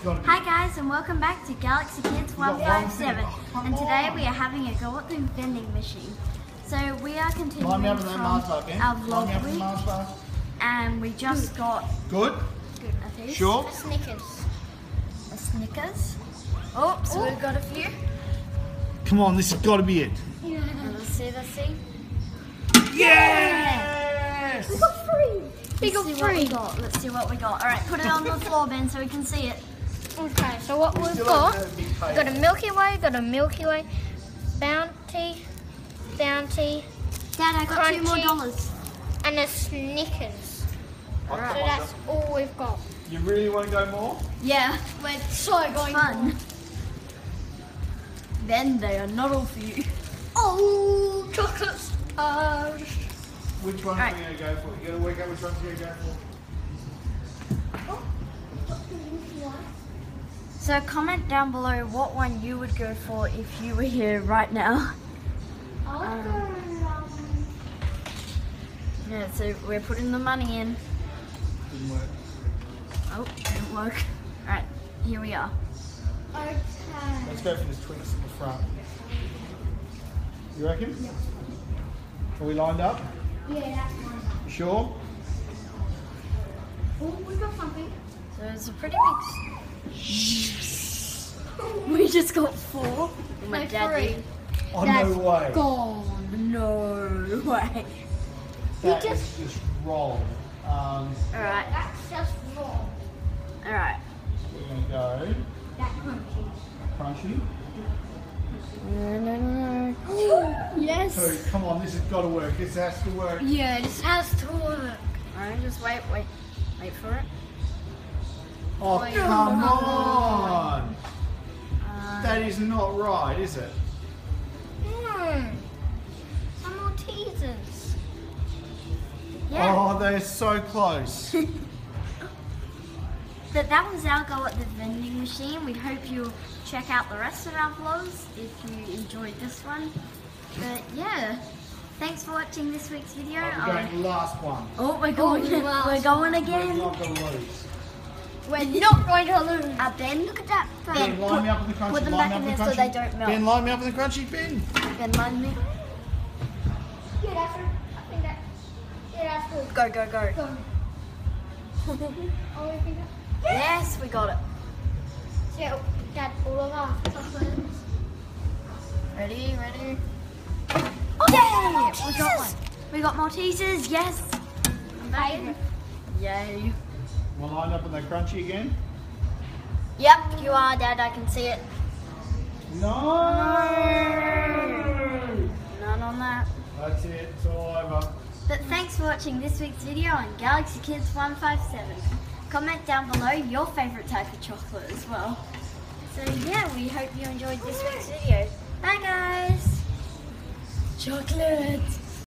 Hi guys, and welcome back to Galaxy Kids 157. And today we are having a go at the vending machine. So we are continuing from our vlog week, and we just got good. A piece. Sure. A Snickers. Oh, so we've got a few. Come on, this has got to be it. Yeah. Let's see. Yes! We got three. Let's see what we got. All right, put it on the floor, Ben, so we can see it. Okay, so what we've got a Milky Way, Bounty, Dad, I got Crunchy. $2 more. and a Snickers. Alright. So that's all we've got. You really want to go more? Yeah, we're so going fun. Then they are not all for you. Oh, chocolates. Which one are we going to go for? You got to work out which ones you're going to go for. So comment down below what one you would go for if you were here right now. Yeah, so we're putting the money in. Didn't work. Oh, didn't work. Alright, here we are. Okay. Let's go for this Twix in the front. You reckon? Yeah. Are we lined up? Yeah, that's mine. You sure? Oh, we got something. So it's a pretty big... We just got 4. My No, dad 3. did. Oh, That's no way. gone. No way. That is just wrong. Alright, That's just wrong. alright. We're going to go That crunchy. crunchy. No. Yes. So, come on, this has got to work. This has to work. Yeah, this has to work. Alright, just wait for it. Oh, come on. Uh, That is not right, is it? Some more teasers. Yeah. Oh, they're so close. But that was our go at the vending machine. We hope you'll check out the rest of our vlogs if you enjoyed this one. But yeah, thanks for watching this week's video. We're going to the last one. Oh, we're going again. We're not going to lose. We're not going to lose. Ben, look at that. Ben, line me up with the crunchy. Put them line back me in up there with so the they crunchy. don't melt. Ben, line me up with the crunchy. Ben. Ben, line me. Yeah, that's right. I think that. Yeah, that's good. Go. Go. Oh, we think that. Yes, we got it. So, Dad, all of our chocolates. Ready? Oh, yay! We got one. We got Maltesers, yes. Favorite. Yay. We'll line up with the crunchy again. Yep, you are, Dad. I can see it. No! None on that. That's it. It's all over. But thanks for watching this week's video on Galaxy Kids 157. Comment down below your favourite type of chocolate as well. So yeah, we hope you enjoyed this week's video. Bye guys! Chocolate!